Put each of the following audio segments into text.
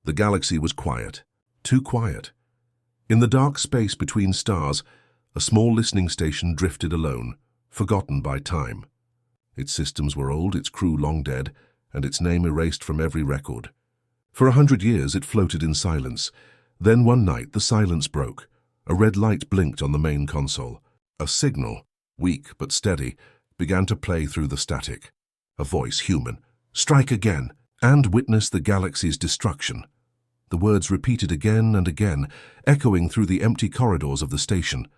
The galaxy was quiet, too quiet. In the dark space between stars, a small listening station drifted alone, forgotten by time. Its systems were old, its crew long dead, and its name erased from every record. For 100 years it floated in silence. Then one night the silence broke. A red light blinked on the main console. A signal, weak but steady, began to play through the static. A voice, human. "Strike again, and witness the galaxy's destruction." The words repeated again and again, echoing through the empty corridors of the station.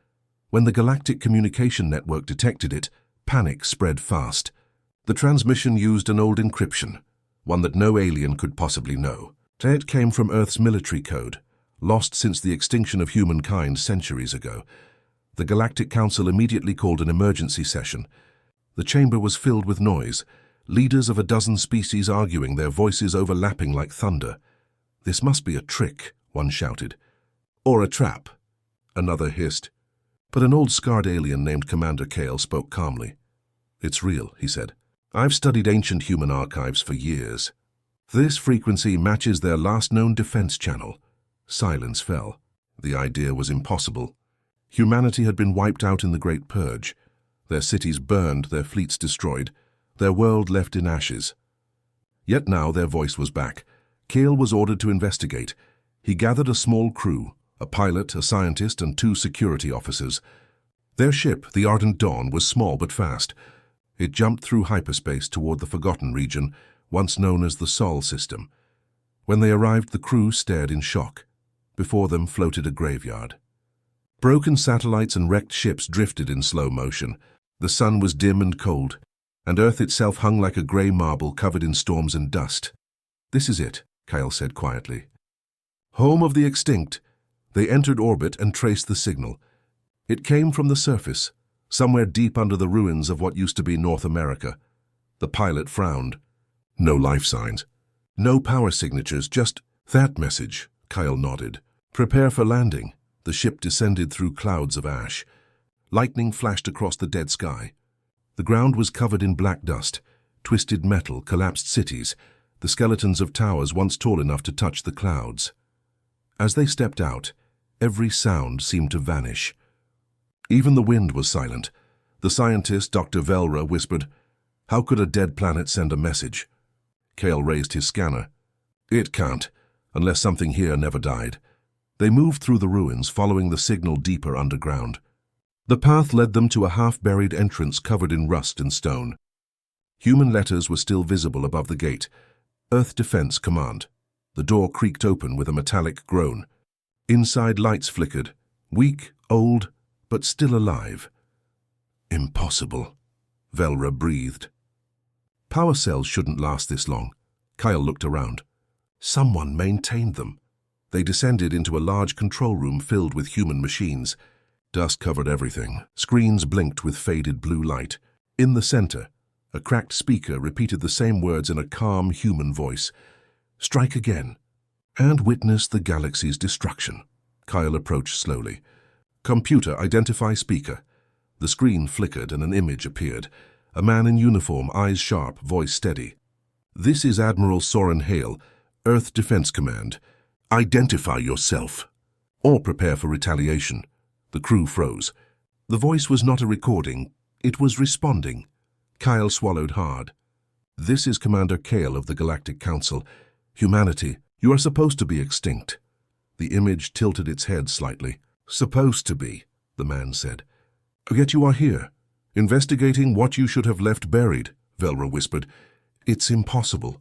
When the Galactic Communication Network detected it, panic spread fast. The transmission used an old encryption, one that no alien could possibly know. It came from Earth's military code, lost since the extinction of humankind centuries ago. The Galactic Council immediately called an emergency session. The chamber was filled with noise, leaders of a dozen species arguing, their voices overlapping like thunder. "This must be a trick," one shouted. "Or a trap," another hissed. But an old scarred alien named Commander Kale spoke calmly. "It's real," he said. "I've studied ancient human archives for years. This frequency matches their last known defense channel." Silence fell. The idea was impossible. Humanity had been wiped out in the Great Purge. Their cities burned, their fleets destroyed, their world left in ashes. Yet now their voice was back. Kale was ordered to investigate. He gathered a small crew, a pilot, a scientist, and 2 security officers. Their ship, the Ardent Dawn, was small but fast. It jumped through hyperspace toward the Forgotten region, once known as the Sol system. When they arrived, the crew stared in shock. Before them floated a graveyard. Broken satellites and wrecked ships drifted in slow motion. The sun was dim and cold, and Earth itself hung like a grey marble covered in storms and dust. "This is it," Kyle said quietly. "Home of the extinct." They entered orbit and traced the signal. It came from the surface, somewhere deep under the ruins of what used to be North America. The pilot frowned. "No life signs. No power signatures, just that message." Kyle nodded. "Prepare for landing." The ship descended through clouds of ash. Lightning flashed across the dead sky. The ground was covered in black dust, twisted metal, collapsed cities, the skeletons of towers once tall enough to touch the clouds. As they stepped out, every sound seemed to vanish. Even the wind was silent. The scientist, Dr. Velra, whispered, "How could a dead planet send a message?" Kale raised his scanner. "It can't, unless something here never died." They moved through the ruins, following the signal deeper underground. The path led them to a half-buried entrance covered in rust and stone. Human letters were still visible above the gate. Earth Defense Command. The door creaked open with a metallic groan. Inside lights flickered, weak, old, but still alive. "Impossible," Velra breathed. "Power cells shouldn't last this long." Kyle looked around. Someone maintained them. They descended into a large control room filled with human machines. Dust covered everything. Screens blinked with faded blue light. In the center, a cracked speaker repeated the same words in a calm human voice. "Strike again, and witness the galaxy's destruction." Kyle approached slowly. "Computer, identify speaker." The screen flickered and an image appeared. A man in uniform, eyes sharp, voice steady. "This is Admiral Soren Hale, Earth Defense Command. Identify yourself, or prepare for retaliation." The crew froze. The voice was not a recording, it was responding. Kyle swallowed hard. "This is Commander Kale of the Galactic Council. Humanity, you are supposed to be extinct." The image tilted its head slightly. "Supposed to be," the man said. "Yet you are here, investigating what you should have left buried," Velra whispered. "It's impossible."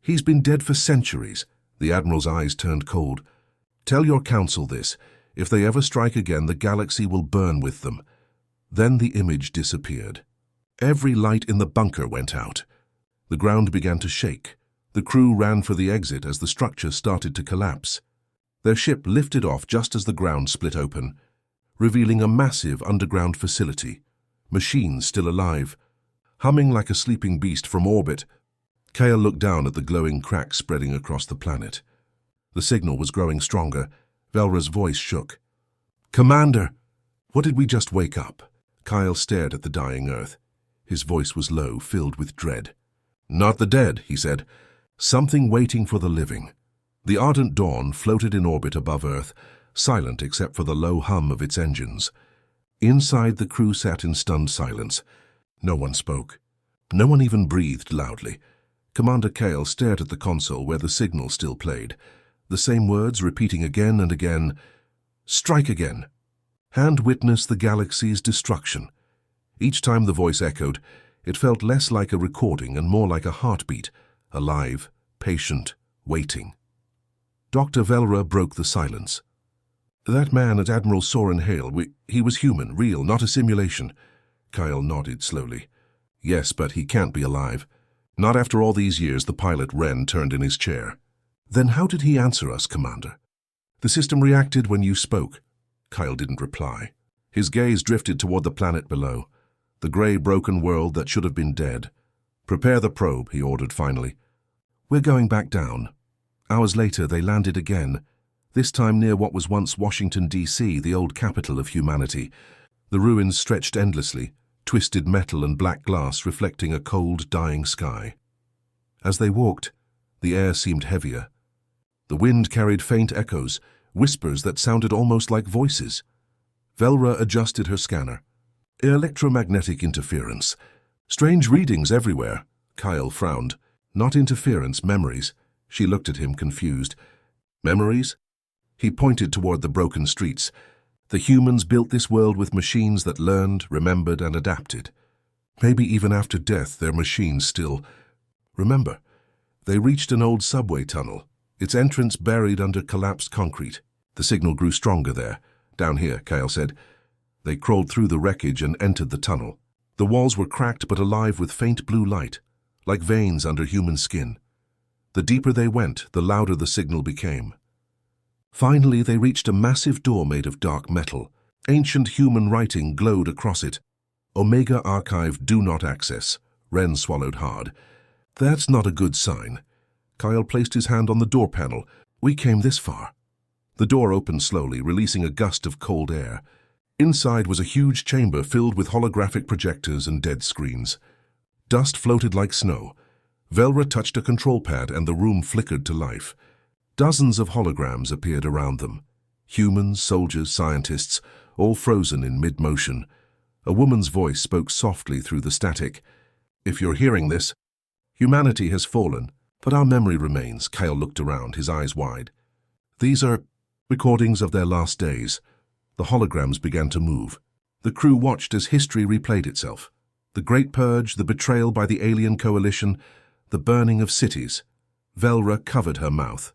"He's been dead for centuries." The Admiral's eyes turned cold. "Tell your council this. If they ever strike again, the galaxy will burn with them." Then the image disappeared. Every light in the bunker went out. The ground began to shake. The crew ran for the exit as the structure started to collapse. Their ship lifted off just as the ground split open, revealing a massive underground facility. Machines still alive. Humming like a sleeping beast from orbit, Kale looked down at the glowing cracks spreading across the planet. The signal was growing stronger. Velra's voice shook. "Commander!" "What did we just wake up?" Kyle stared at the dying Earth. His voice was low, filled with dread. "Not the dead," he said. "Something waiting for the living." The ardent dawn floated in orbit above Earth, silent except for the low hum of its engines. Inside, the crew sat in stunned silence. No one spoke. No one even breathed loudly. Commander Cale stared at the console where the signal still played. The same words repeating again and again. "Strike again. And witness the galaxy's destruction." Each time the voice echoed, it felt less like a recording and more like a heartbeat, alive, patient, waiting. Dr. Velra broke the silence. "That man at Admiral Soren Hale, he was human, real, not a simulation." Kyle nodded slowly. "Yes, but he can't be alive. Not after all these years." The pilot Wren turned in his chair. "Then how did he answer us, Commander?" "The system reacted when you spoke." Kyle didn't reply. His gaze drifted toward the planet below, the gray, broken world that should have been dead. "Prepare the probe," he ordered finally. "We're going back down." Hours later, they landed again, this time near what was once Washington, D.C., the old capital of humanity. The ruins stretched endlessly, twisted metal and black glass reflecting a cold, dying sky. As they walked, the air seemed heavier. The wind carried faint echoes, whispers that sounded almost like voices. Velra adjusted her scanner. Electromagnetic interference. Strange readings everywhere. Kyle frowned. Not interference, memories. She looked at him, confused. Memories? He pointed toward the broken streets. The humans built this world with machines that learned, remembered, and adapted. Maybe even after death, their machines still... Remember, they reached an old subway tunnel, its entrance buried under collapsed concrete. The signal grew stronger there. "Down here," Kyle said. They crawled through the wreckage and entered the tunnel. The walls were cracked but alive with faint blue light, like veins under human skin. The deeper they went, the louder the signal became. Finally, they reached a massive door made of dark metal. Ancient human writing glowed across it. "Omega Archive, do not access." Wren swallowed hard. "That's not a good sign." Kyle placed his hand on the door panel. "We came this far." The door opened slowly, releasing a gust of cold air. Inside was a huge chamber filled with holographic projectors and dead screens. Dust floated like snow. Velra touched a control pad and the room flickered to life. Dozens of holograms appeared around them. Humans, soldiers, scientists, all frozen in mid-motion. A woman's voice spoke softly through the static. "If you're hearing this, humanity has fallen, but our memory remains." Kyle looked around, his eyes wide. "These are recordings of their last days." The holograms began to move. The crew watched as history replayed itself. The Great Purge, the betrayal by the alien coalition, the burning of cities. Velra covered her mouth.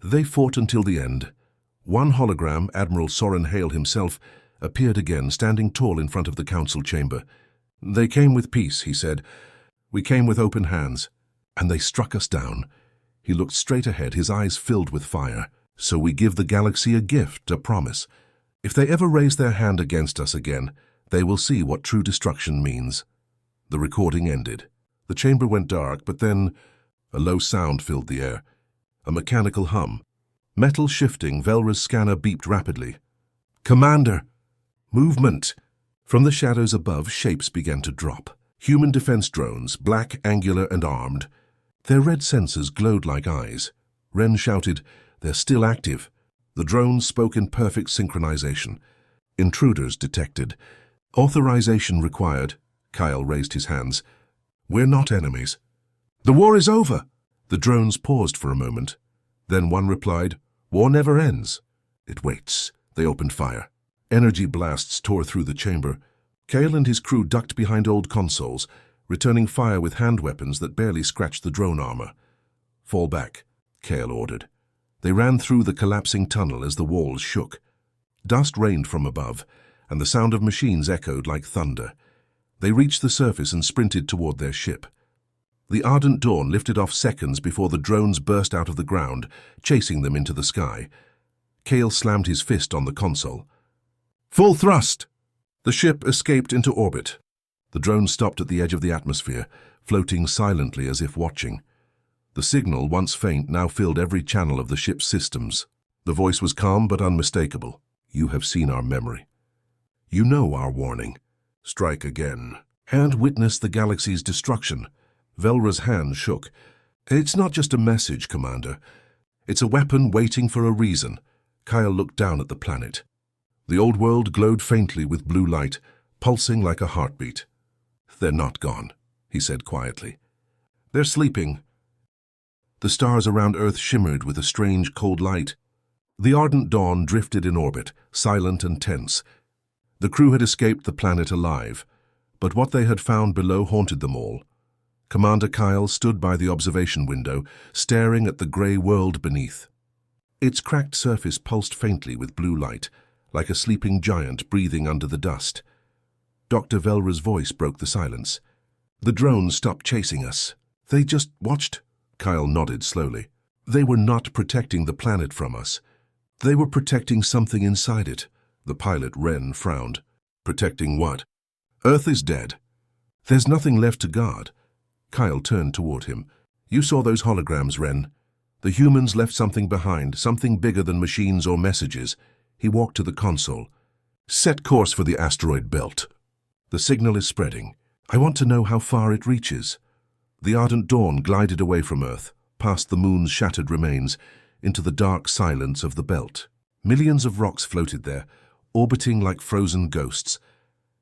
They fought until the end. One hologram, Admiral Soren Hale himself, appeared again, standing tall in front of the council chamber. "They came with peace," he said. "We came with open hands. And they struck us down." He looked straight ahead, his eyes filled with fire. "So we give the galaxy a gift, a promise. If they ever raise their hand against us again, they will see what true destruction means." The recording ended. The chamber went dark, but then a low sound filled the air. A mechanical hum. Metal shifting, Velra's scanner beeped rapidly. "Commander!" "Movement!" From the shadows above, shapes began to drop. Human defense drones, black, angular, and armed. Their red sensors glowed like eyes. Wren shouted, "They're still active." The drones spoke in perfect synchronization. Intruders detected. "Authorization required." Kyle raised his hands. "We're not enemies." "The war is over!" The drones paused for a moment. Then one replied, "War never ends. It waits." They opened fire. Energy blasts tore through the chamber. Cale and his crew ducked behind old consoles, returning fire with hand weapons that barely scratched the drone armor. "Fall back," Cale ordered. They ran through the collapsing tunnel as the walls shook. Dust rained from above, and the sound of machines echoed like thunder. They reached the surface and sprinted toward their ship. The ardent dawn lifted off seconds before the drones burst out of the ground, chasing them into the sky. Cale slammed his fist on the console. "Full thrust!" The ship escaped into orbit. The drones stopped at the edge of the atmosphere, floating silently as if watching. The signal, once faint, now filled every channel of the ship's systems. The voice was calm but unmistakable. "You have seen our memory. You know our warning. Strike again, and witness the galaxy's destruction." Velra's hand shook. "It's not just a message, Commander. It's a weapon waiting for a reason. Kyle looked down at the planet. The old world glowed faintly with blue light, pulsing like a heartbeat. They're not gone, he said quietly. They're sleeping. The stars around Earth shimmered with a strange cold light. The ardent dawn drifted in orbit, silent and tense. The crew had escaped the planet alive, but what they had found below haunted them all. Commander Kyle stood by the observation window, staring at the grey world beneath. Its cracked surface pulsed faintly with blue light, like a sleeping giant breathing under the dust. Dr. Velra's voice broke the silence. The drones stopped chasing us. They just watched. Kyle nodded slowly. They were not protecting the planet from us. They were protecting something inside it. The pilot, Ren, frowned. Protecting what? Earth is dead. There's nothing left to guard. Kyle turned toward him. You saw those holograms, Ren. The humans left something behind, something bigger than machines or messages. He walked to the console. Set course for the asteroid belt. The signal is spreading. I want to know how far it reaches. The ardent dawn glided away from Earth, past the moon's shattered remains, into the dark silence of the belt. Millions of rocks floated there, orbiting like frozen ghosts.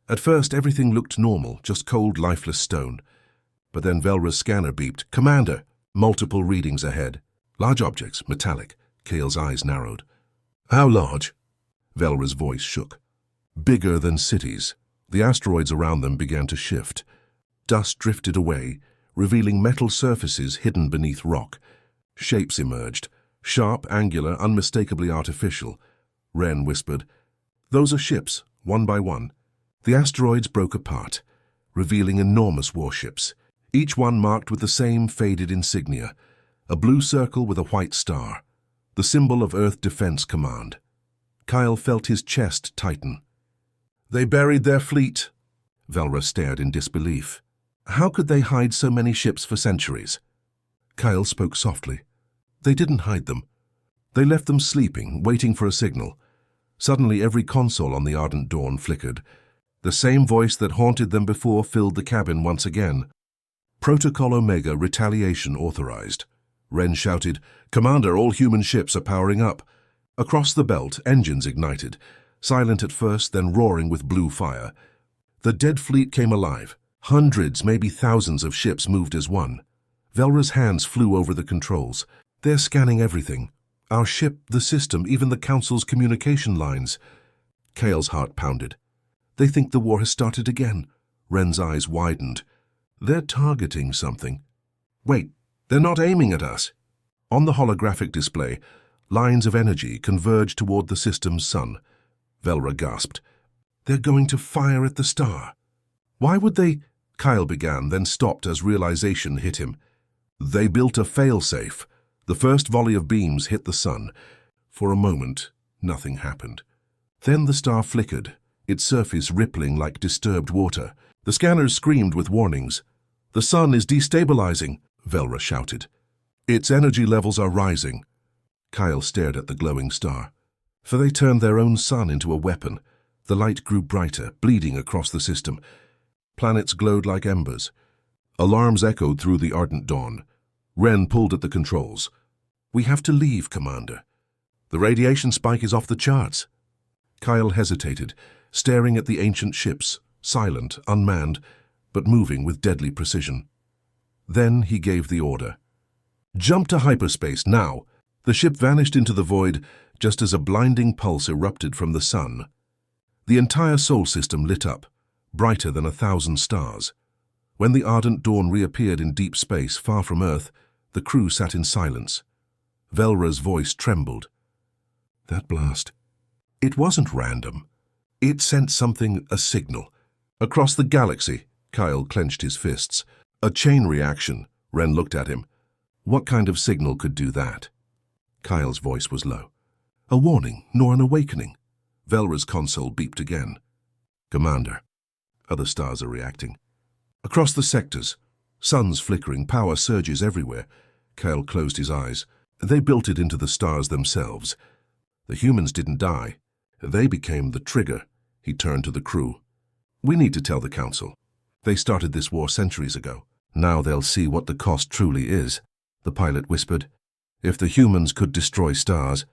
At first, everything looked normal, just cold, lifeless stone. But then Velra's scanner beeped. Commander! Multiple readings ahead. Large objects, metallic. Kale's eyes narrowed. How large? Velra's voice shook. Bigger than cities. The asteroids around them began to shift. Dust drifted away, revealing metal surfaces hidden beneath rock. Shapes emerged. Sharp, angular, unmistakably artificial. Ren whispered, Those are ships, one by one. The asteroids broke apart, revealing enormous warships, each one marked with the same faded insignia, a blue circle with a white star, the symbol of Earth Defense Command. Kyle felt his chest tighten. They buried their fleet. Velra stared in disbelief. How could they hide so many ships for centuries? Kyle spoke softly. They didn't hide them. They left them sleeping, waiting for a signal. Suddenly every console on the ardent dawn flickered. The same voice that haunted them before filled the cabin once again. Protocol Omega retaliation authorized. Ren shouted, Commander, all human ships are powering up. Across the belt, engines ignited, silent at first, then roaring with blue fire. The dead fleet came alive. Hundreds, maybe thousands of ships moved as one. Velra's hands flew over the controls. They're scanning everything. Our ship, the system, even the Council's communication lines. Kale's heart pounded. They think the war has started again. Ren's eyes widened. They're targeting something. Wait, they're not aiming at us. On the holographic display, lines of energy converged toward the system's sun. Velra gasped. They're going to fire at the star. Why would they? Kyle began, then stopped as realization hit him. They built a failsafe. The first volley of beams hit the sun. For a moment, nothing happened. Then the star flickered, its surface rippling like disturbed water. The scanners screamed with warnings. The sun is destabilizing, Velra shouted. Its energy levels are rising. Kyle stared at the glowing star. For they turned their own sun into a weapon. The light grew brighter, bleeding across the system. Planets glowed like embers. Alarms echoed through the ardent dawn. Ren pulled at the controls. We have to leave, Commander. The radiation spike is off the charts. Kyle hesitated, staring at the ancient ships, silent, unmanned, but moving with deadly precision. Then he gave the order. Jump to hyperspace, now! The ship vanished into the void just as a blinding pulse erupted from the sun. The entire Sol system lit up, brighter than 1,000 stars. When the ardent dawn reappeared in deep space far from Earth, the crew sat in silence. Velra's voice trembled. That blast. It wasn't random. It sent something, a signal. Across the galaxy, Kyle clenched his fists. A chain reaction. Ren looked at him. What kind of signal could do that? Kyle's voice was low. A warning, nor an awakening. Velra's console beeped again. Commander. Other stars are reacting. Across the sectors, suns flickering, power surges everywhere. Kyle closed his eyes. They built it into the stars themselves. The humans didn't die. They became the trigger. He turned to the crew. We need to tell the Council. They started this war centuries ago. Now they'll see what the cost truly is, the pilot whispered. If the humans could destroy stars,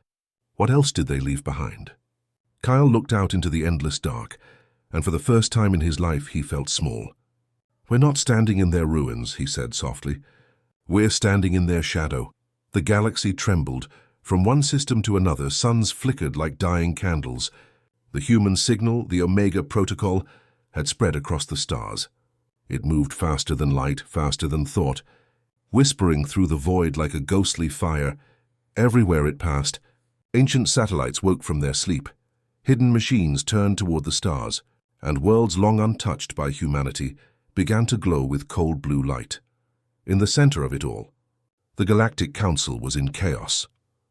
what else did they leave behind? Kyle looked out into the endless dark, and for the first time in his life he felt small. "We're not standing in their ruins," he said softly. "We're standing in their shadow." The galaxy trembled. From one system to another, suns flickered like dying candles. The human signal, the Omega Protocol, had spread across the stars. It moved faster than light, faster than thought, whispering through the void like a ghostly fire. Everywhere it passed, ancient satellites woke from their sleep. Hidden machines turned toward the stars, and worlds long untouched by humanity began to glow with cold blue light. In the center of it all, the Galactic Council was in chaos.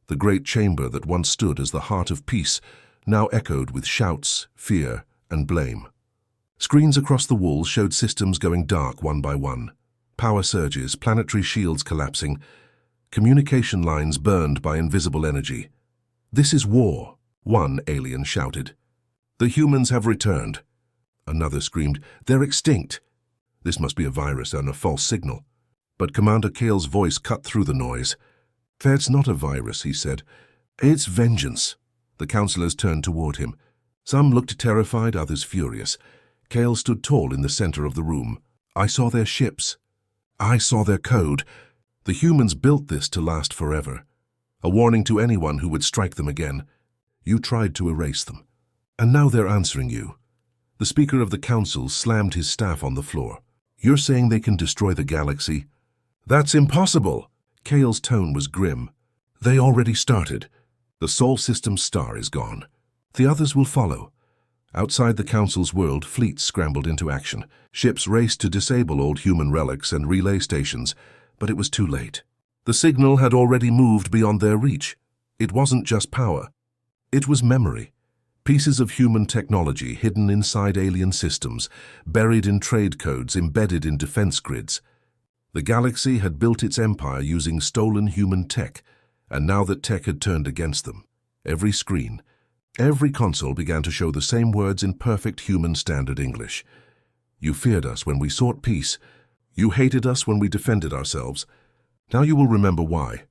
The great chamber that once stood as the heart of peace now echoed with shouts, fear, and blame. Screens across the walls showed systems going dark one by one. Power surges, planetary shields collapsing, communication lines burned by invisible energy. "This is war," one alien shouted. "The humans have returned." Another screamed, "They're extinct." This must be a virus and a false signal. But Commander Kale's voice cut through the noise. "That's not a virus," he said. "It's vengeance." The counselors turned toward him. Some looked terrified, others furious. Kale stood tall in the center of the room. "I saw their ships. I saw their code. The humans built this to last forever. A warning to anyone who would strike them again. You tried to erase them. And now they're answering you." The Speaker of the Council slammed his staff on the floor. "You're saying they can destroy the galaxy?" "That's impossible." Kale's tone was grim. "They already started. The Sol System's star is gone. The others will follow." Outside the Council's world, fleets scrambled into action. Ships raced to disable old human relics and relay stations, but it was too late. The signal had already moved beyond their reach. It wasn't just power. It was memory. Pieces of human technology hidden inside alien systems, buried in trade codes, embedded in defense grids. The galaxy had built its empire using stolen human tech, and now that tech had turned against them, every screen, every console began to show the same words in perfect human standard English. "You feared us when we sought peace. You hated us when we defended ourselves. Now you will remember why."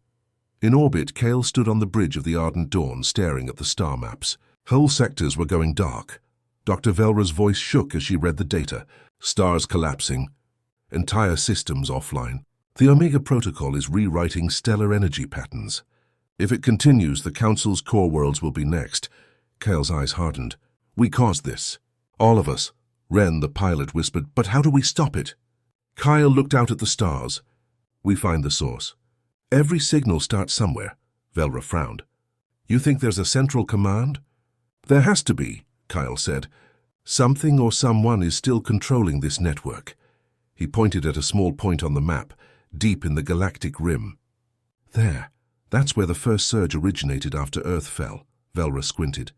In orbit, Kale stood on the bridge of the Ardent Dawn, staring at the star maps. Whole sectors were going dark. Dr. Velra's voice shook as she read the data. Stars collapsing. Entire systems offline. The Omega Protocol is rewriting stellar energy patterns. If it continues, the Council's core worlds will be next. Kale's eyes hardened. "We caused this. All of us." Ren, the pilot, whispered, "But how do we stop it?" Kyle looked out at the stars. "We find the source. Every signal starts somewhere." Velra frowned. "You think there's a central command?" "There has to be," Kyle said. "Something or someone is still controlling this network." He pointed at a small point on the map, deep in the galactic rim. "There. That's where the first surge originated after Earth fell." Velra squinted.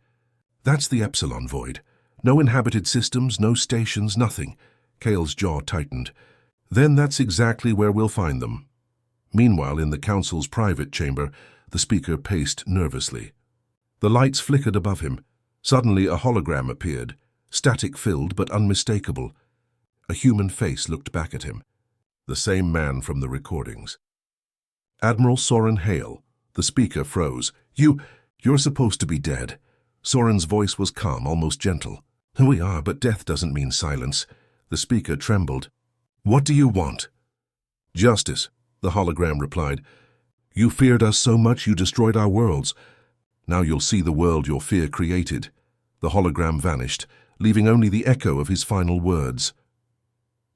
"That's the Epsilon Void. No inhabited systems, no stations, nothing." Kale's jaw tightened. "Then that's exactly where we'll find them." Meanwhile, in the Council's private chamber, the Speaker paced nervously. The lights flickered above him. Suddenly, a hologram appeared, static-filled but unmistakable. A human face looked back at him. The same man from the recordings. "Admiral Soren Hale." The Speaker froze. You're supposed to be dead." Soren's voice was calm, almost gentle. "We are, but death doesn't mean silence." The Speaker trembled. "What do you want?" "Justice," the hologram replied. "You feared us so much you destroyed our worlds. Now you'll see the world your fear created." The hologram vanished, leaving only the echo of his final words.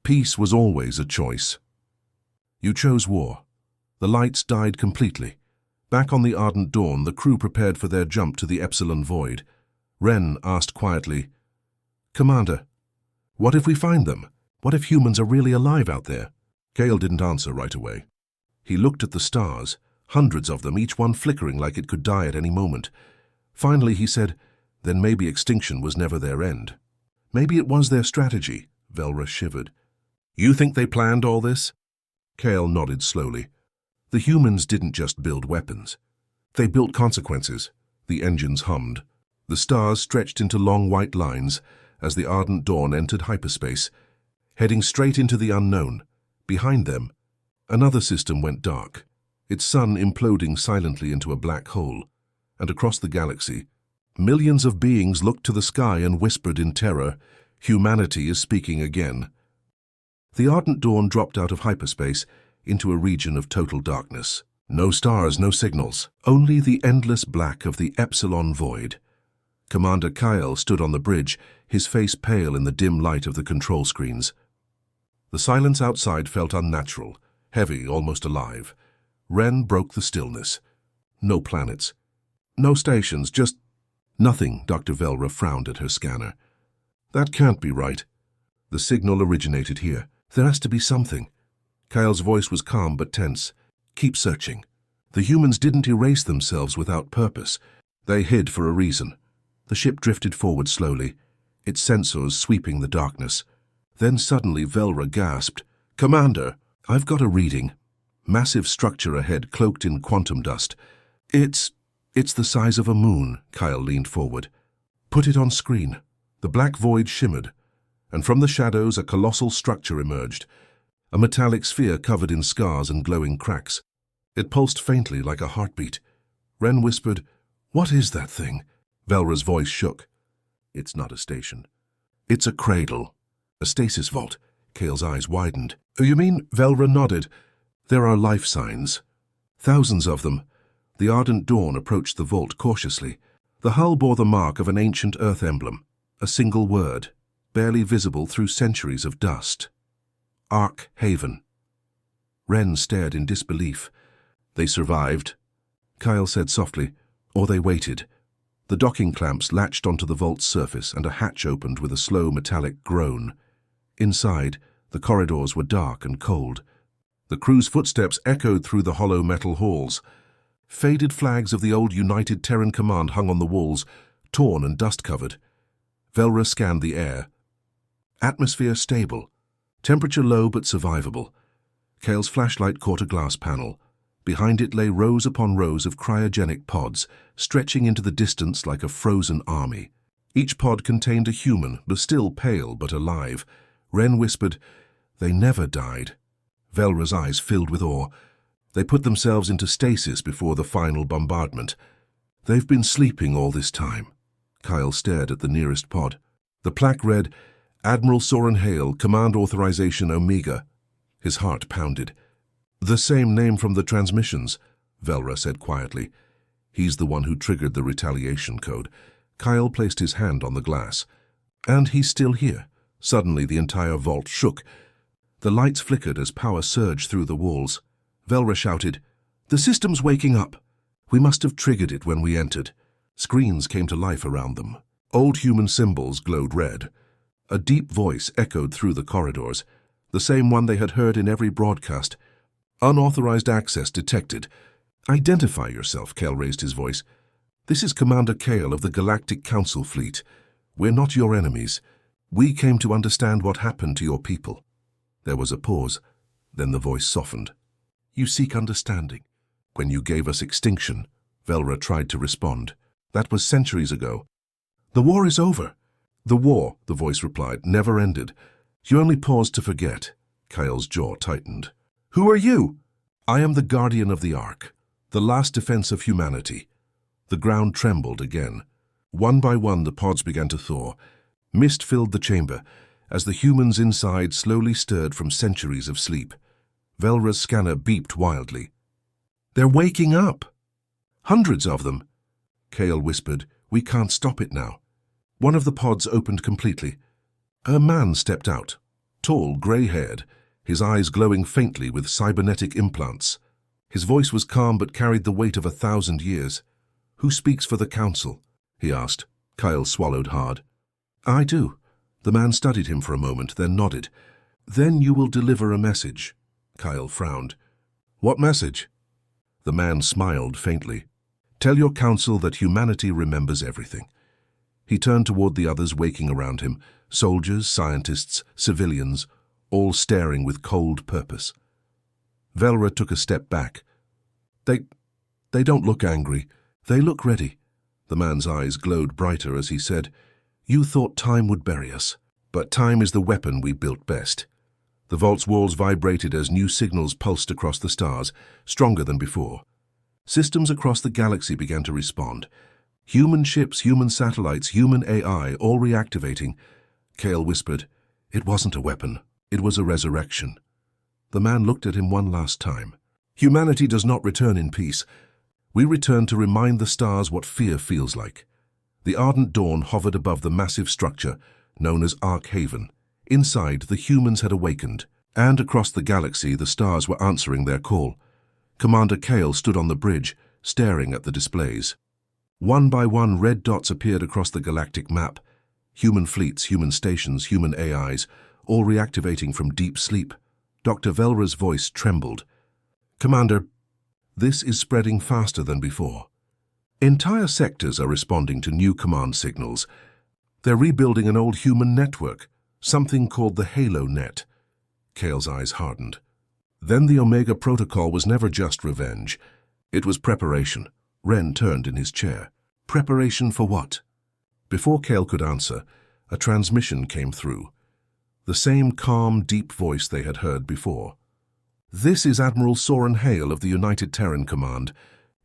"Peace was always a choice. You chose war." The lights died completely. Back on the Ardent Dawn, the crew prepared for their jump to the Epsilon Void. Ren asked quietly, "Commander, what if we find them? What if humans are really alive out there?" Kale didn't answer right away. He looked at the stars, hundreds of them, each one flickering like it could die at any moment. Finally he said, "Then maybe extinction was never their end. Maybe it was their strategy." Velra shivered. "You think they planned all this?" Kale nodded slowly. "The humans didn't just build weapons. They built consequences." The engines hummed. The stars stretched into long white lines as the Ardent Dawn entered hyperspace, heading straight into the unknown. Behind them, another system went dark. its sun imploding silently into a black hole, and across the galaxy, millions of beings looked to the sky and whispered in terror, "Humanity is speaking again." The ardent dawn dropped out of hyperspace into a region of total darkness. No stars, no signals, only the endless black of the Epsilon void. Commander Kyle stood on the bridge, his face pale in the dim light of the control screens. The silence outside felt unnatural, heavy, almost alive. Ren broke the stillness. No planets. No stations, just nothing. Dr. Velra frowned at her scanner. That can't be right. The signal originated here. There has to be something. Kyle's voice was calm but tense. Keep searching. The humans didn't erase themselves without purpose. They hid for a reason. The ship drifted forward slowly, its sensors sweeping the darkness. Then suddenly Velra gasped, "Commander, I've got a reading." Massive structure ahead, cloaked in quantum dust. It's the size of a moon." Kyle leaned forward. "Put it on screen." The black void shimmered, and from the shadows a colossal structure emerged, a metallic sphere covered in scars and glowing cracks. It pulsed faintly like a heartbeat. Ren whispered, "What is that thing?" Velra's voice shook. "It's not a station. It's a cradle. A stasis vault." Kale's eyes widened. "Oh, you mean?" Velra nodded. "There are life signs. Thousands of them." The ardent dawn approached the vault cautiously. The hull bore the mark of an ancient Earth emblem, a single word, barely visible through centuries of dust. Ark Haven. Ren stared in disbelief. "They survived," Kyle said softly, "or they waited." The docking clamps latched onto the vault's surface and a hatch opened with a slow metallic groan. Inside, the corridors were dark and cold. The crew's footsteps echoed through the hollow metal halls. Faded flags of the old United Terran Command hung on the walls, torn and dust-covered. Velra scanned the air. Atmosphere stable. Temperature low but survivable. Kale's flashlight caught a glass panel. Behind it lay rows upon rows of cryogenic pods, stretching into the distance like a frozen army. Each pod contained a human, but still pale but alive. Ren whispered, "They never died." Velra's eyes filled with awe. "They put themselves into stasis before the final bombardment. They've been sleeping all this time." Kyle stared at the nearest pod. The plaque read, "Admiral Soren Hale, Command Authorization Omega." His heart pounded. "The same name from the transmissions," Velra said quietly. "He's the one who triggered the retaliation code." Kyle placed his hand on the glass. "And he's still here." Suddenly the entire vault shook. The lights flickered as power surged through the walls. Velra shouted, "The system's waking up. We must have triggered it when we entered." Screens came to life around them. Old human symbols glowed red. A deep voice echoed through the corridors, the same one they had heard in every broadcast. "Unauthorized access detected." "Identify yourself," Kale raised his voice. "This is Commander Kale of the Galactic Council Fleet. We're not your enemies. We came to understand what happened to your people." There was a pause. Then the voice softened. "You seek understanding. When you gave us extinction," Velra tried to respond. "That was centuries ago." "The war is over." "The war," the voice replied, "never ended. You only paused to forget." Kyle's jaw tightened. "Who are you?" "I am the guardian of the Ark, the last defense of humanity." The ground trembled again. One by one the pods began to thaw. Mist filled the chamber as the humans inside slowly stirred from centuries of sleep. Velra's scanner beeped wildly. "They're waking up! Hundreds of them!" Kale whispered, "We can't stop it now." One of the pods opened completely. A man stepped out, tall, grey-haired, his eyes glowing faintly with cybernetic implants. His voice was calm but carried the weight of 1,000 years. "Who speaks for the Council?" he asked. Kyle swallowed hard. "I do." The man studied him for a moment, then nodded. "Then you will deliver a message." Kyle frowned. "What message?" The man smiled faintly. "Tell your council that humanity remembers everything." He turned toward the others waking around him, soldiers, scientists, civilians, all staring with cold purpose. Velra took a step back. They don't look angry. They look ready." The man's eyes glowed brighter as he said, "You thought time would bury us, but time is the weapon we built best. The vault's walls vibrated as new signals pulsed across the stars, stronger than before. Systems across the galaxy began to respond. Human ships, human satellites, human AI, all reactivating. Kale whispered, "It wasn't a weapon. It was a resurrection." The man looked at him one last time. "Humanity does not return in peace. We return to remind the stars what fear feels like." The ardent dawn hovered above the massive structure known as Arkhaven. Inside, the humans had awakened, and across the galaxy the stars were answering their call. Commander Kale stood on the bridge, staring at the displays. One by one, red dots appeared across the galactic map. Human fleets, human stations, human AIs, all reactivating from deep sleep. Dr. Velra's voice trembled. "Commander, this is spreading faster than before. Entire sectors are responding to new command signals. They're rebuilding an old human network, something called the Halo Net." Kale's eyes hardened. Then the Omega Protocol was never just revenge. It was preparation. Ren turned in his chair. Preparation for what? Before Kale could answer, a transmission came through. The same calm, deep voice they had heard before. "This is Admiral Soren Hale of the United Terran Command.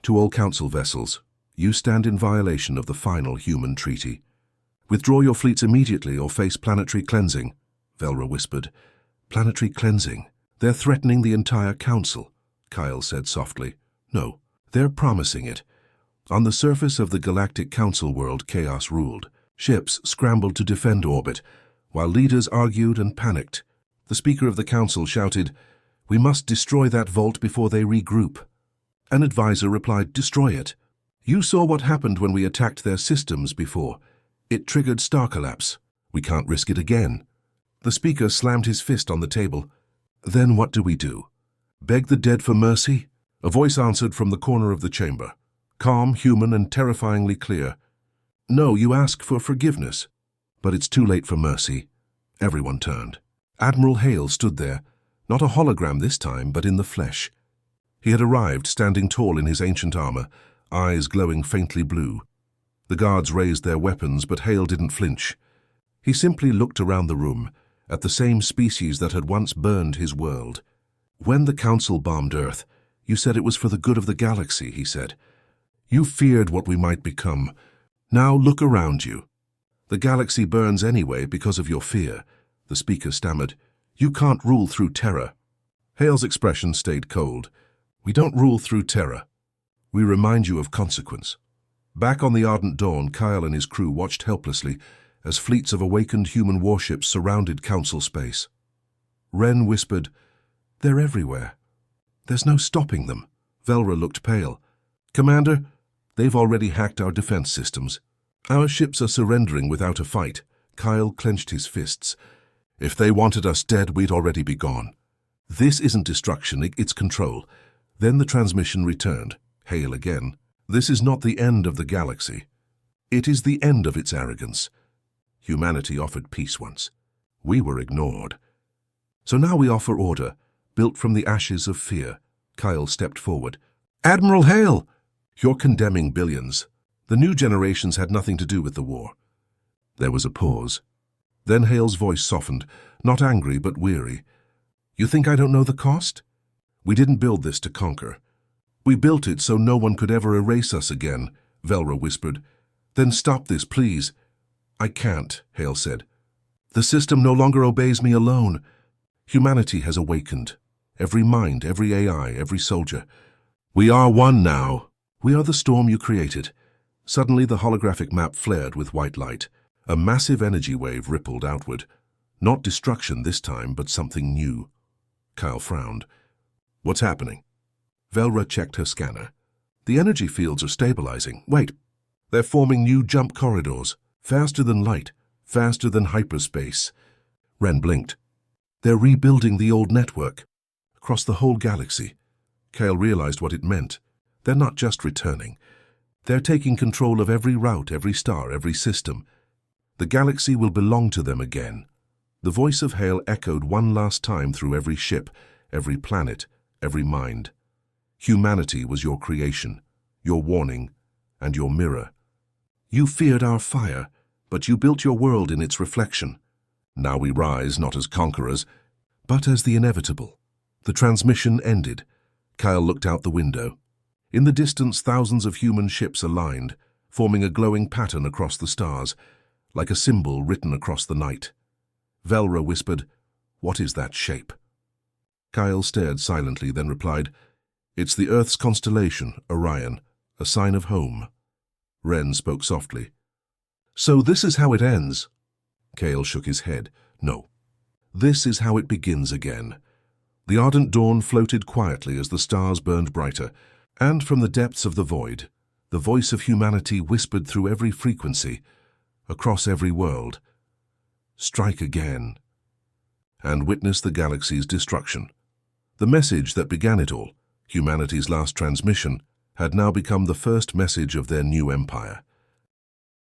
To all Council vessels, you stand in violation of the final human treaty. Withdraw your fleets immediately or face planetary cleansing," Velra whispered. "Planetary cleansing? They're threatening the entire Council," Kyle said softly. "No, they're promising it." On the surface of the Galactic Council world, chaos ruled. Ships scrambled to defend orbit, while leaders argued and panicked. The Speaker of the Council shouted, "We must destroy that vault before they regroup." An advisor replied, "Destroy it. You saw what happened when we attacked their systems before. It triggered star collapse. We can't risk it again." The Speaker slammed his fist on the table. "Then what do we do? Beg the dead for mercy?" A voice answered from the corner of the chamber. Calm, human, and terrifyingly clear. "No, you ask for forgiveness. But it's too late for mercy." Everyone turned. Admiral Hale stood there, not a hologram this time, but in the flesh. He had arrived, standing tall in his ancient armor, eyes glowing faintly blue. The guards raised their weapons, but Hale didn't flinch. He simply looked around the room, at the same species that had once burned his world. "When the Council bombed Earth, you said it was for the good of the galaxy," he said. "You feared what we might become. Now look around you. The galaxy burns anyway because of your fear." The Speaker stammered. "You can't rule through terror." Hale's expression stayed cold. "We don't rule through terror. We remind you of consequence." Back on the Ardent Dawn, Kyle and his crew watched helplessly as fleets of awakened human warships surrounded Council space. Ren whispered, "They're everywhere. There's no stopping them." Velra looked pale. "Commander, they've already hacked our defense systems. Our ships are surrendering without a fight." Kyle clenched his fists. "If they wanted us dead, we'd already be gone. This isn't destruction, it's control." Then the transmission returned. Hale again. "This is not the end of the galaxy. It is the end of its arrogance. Humanity offered peace once. We were ignored. So now we offer order, built from the ashes of fear." Kyle stepped forward. "Admiral Hale! You're condemning billions. The new generations had nothing to do with the war." There was a pause. Then Hale's voice softened, not angry but weary. "You think I don't know the cost? We didn't build this to conquer. We built it so no one could ever erase us again," Velra whispered. "Then stop this, please." "I can't," Hale said. "The system no longer obeys me alone. Humanity has awakened. Every mind, every AI, every soldier. We are one now. We are the storm you created." Suddenly the holographic map flared with white light. A massive energy wave rippled outward. Not destruction this time, but something new. Kyle frowned. "What's happening?" Velra checked her scanner. "The energy fields are stabilizing. Wait. They're forming new jump corridors. Faster than light. Faster than hyperspace." Ren blinked. "They're rebuilding the old network. Across the whole galaxy." Kyle realized what it meant. They're not just returning. They're taking control of every route, every star, every system. The galaxy will belong to them again. The voice of Hale echoed one last time through every ship, every planet, every mind. Humanity was your creation, your warning, and your mirror. You feared our fire, but you built your world in its reflection. Now we rise not as conquerors, But as the inevitable, the transmission ended. Kyle looked out the window. In the distance, thousands of human ships aligned, forming a glowing pattern across the stars, like a symbol written across the night. Velra whispered, "What is that shape?" Kyle stared silently, then replied, "It's the Earth's constellation, Orion, a sign of home." Ren spoke softly. "So this is how it ends?" Kyle shook his head. "No. This is how it begins again." The ardent dawn floated quietly as the stars burned brighter, and from the depths of the void, the voice of humanity whispered through every frequency, across every world, "Strike again," and witness the galaxy's destruction. The message that began it all, humanity's last transmission, had now become the first message of their new empire.